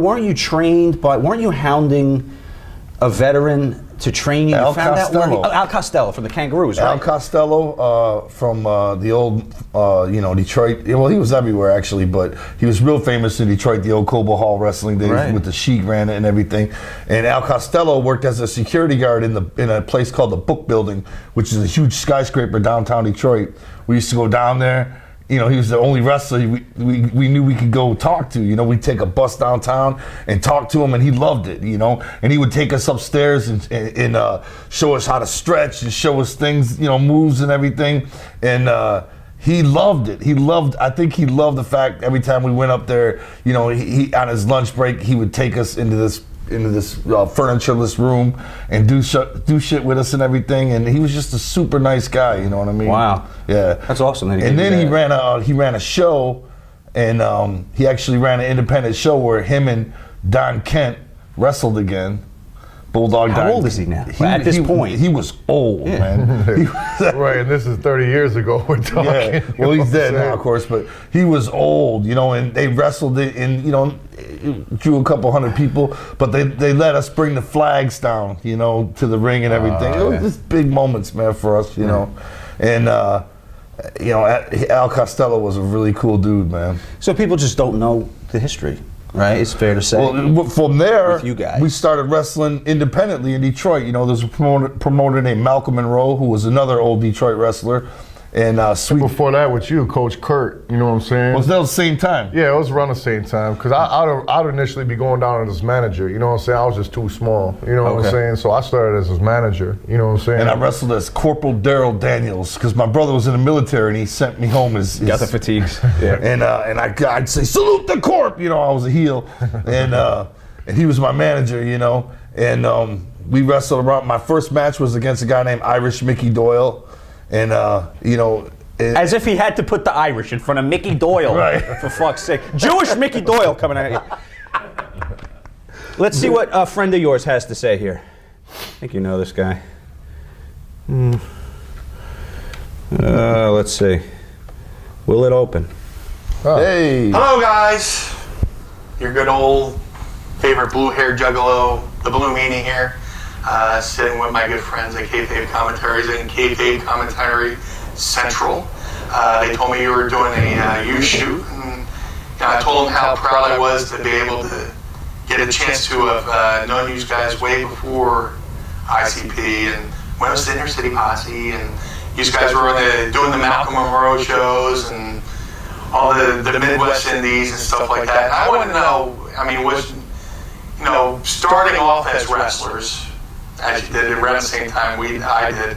Weren't you hounding a veteran to train you? Al Costello. Al Costello from the Kangaroos, right? Al Costello from the old, Detroit. Well, he was everywhere actually, but he was real famous in Detroit, the old Cobo Hall wrestling days, right, with the Sheik ran it and everything. And Al Costello worked as a security guard in a place called the Book Building, which is a huge skyscraper downtown Detroit. We used to go down there. He was the only wrestler we knew we could go talk to. We'd take a bus downtown and talk to him, and he loved it, And he would take us upstairs and show us how to stretch and show us things, moves and everything. And he loved it. I think he loved the fact every time we went up there, he on his lunch break, he would take us into this furnitureless room and do shit with us and everything, and he was just a super nice guy, you know what I mean? Wow. Yeah. That's awesome. And then he ran a show, and he actually ran an independent show where him and Don Kent wrestled again. Bulldog. How old is he now? At this point, he was old, man. Right, and this is 30 years ago we're talking. Yeah. Well, he's dead now, of course, but he was old, and they wrestled it, and drew a couple hundred people, but they let us bring the flags down, to the ring and everything. It was just big moments, man, for us, And Al Costello was a really cool dude, man. So people just don't know the history. Right, it's fair to say. Well, from there, with you guys, we started wrestling independently in Detroit. There's a promoter named Malcolm Monroe, who was another old Detroit wrestler. And before that, with you, Coach Kurt, you know what I'm saying? Was that the same time? Yeah, it was around the same time. Because I'd initially be going down as manager, you know what I'm saying? I was just too small, you know what I'm saying? So I started as his manager, you know what I'm saying? And I wrestled as Corporal Daryl Daniels, because my brother was in the military and he sent me home as got the fatigues. Yeah. And I'd say, salute the Corp! I was a heel. And he was my manager, And we wrestled around. My first match was against a guy named Irish Mickey Doyle. And, as if he had to put the Irish in front of Mickey Doyle, right? For fuck's sake. Jewish Mickey Doyle coming at you. Let's see what a friend of yours has to say here. I think you know this guy. Let's see. Will it open? Oh. Hey. Hello, guys. Your good old favorite blue-haired juggalo, the Blue Meanie here. Sitting with my good friends at Kayfabe Commentaries and Kayfabe Commentary Central. They told me you were doing a youth shoot, and I told them how proud I was to be able to get a chance to have known you guys way before ICP and when I was the Inner City Posse, and you guys were doing the Malcolm Monroe shows and all the Midwest Indies and stuff like that. And I want to know, was starting off as wrestlers, as you did around the same time I did.